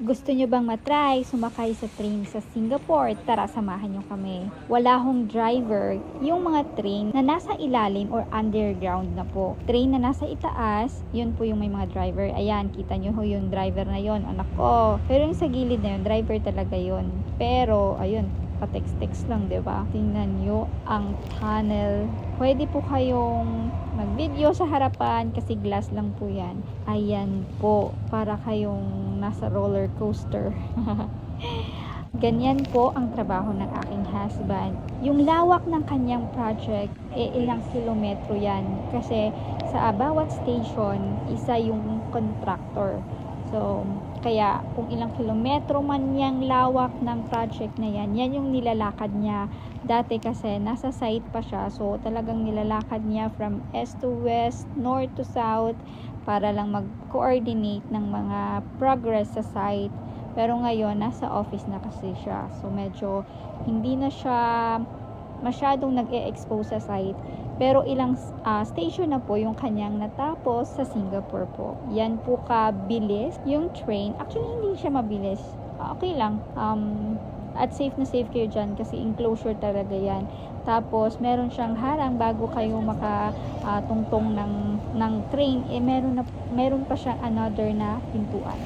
Gusto nyo bang matry sumakay sa train sa Singapore? Tara, samahan nyo kami. Wala hong driver yung mga train na nasa ilalim or underground na po. Train na nasa itaas, yun po yung may mga driver. Ayan, kita nyo ho yung driver na yon, anak ko. Pero yung sa gilid na yun, driver talaga yun. Pero, ayun, pa-text-text lang, diba? Tingnan nyo ang tunnel. Pwede po kayong mag-video sa harapan kasi glass lang po yan. Ayan po, para kayong nasa roller coaster. Ganyan po ang trabaho ng aking husband. Yung lawak ng kanyang project, ilang kilometro yan. Kasi sa bawat station, isa yung contractor. So, kaya kung ilang kilometro man yung lawak ng project na yan, yan yung nilalakad niya. Dati kasi nasa site pa siya, so talagang nilalakad niya from east to west, north to south, para lang mag-coordinate ng mga progress sa site. Pero ngayon, nasa office na kasi siya. So, medyo hindi na siya masyadong nag-e-expose sa site. Pero ilang station na po yung kanyang natapos sa Singapore po. Yan po kabilis yung train. Actually, hindi siya mabilis. Okay lang. At safe na safe kayo dyan kasi enclosure talaga yan. Tapos, meron siyang harang bago kayo makatungtong ng train. Meron pa siyang another na pintuan.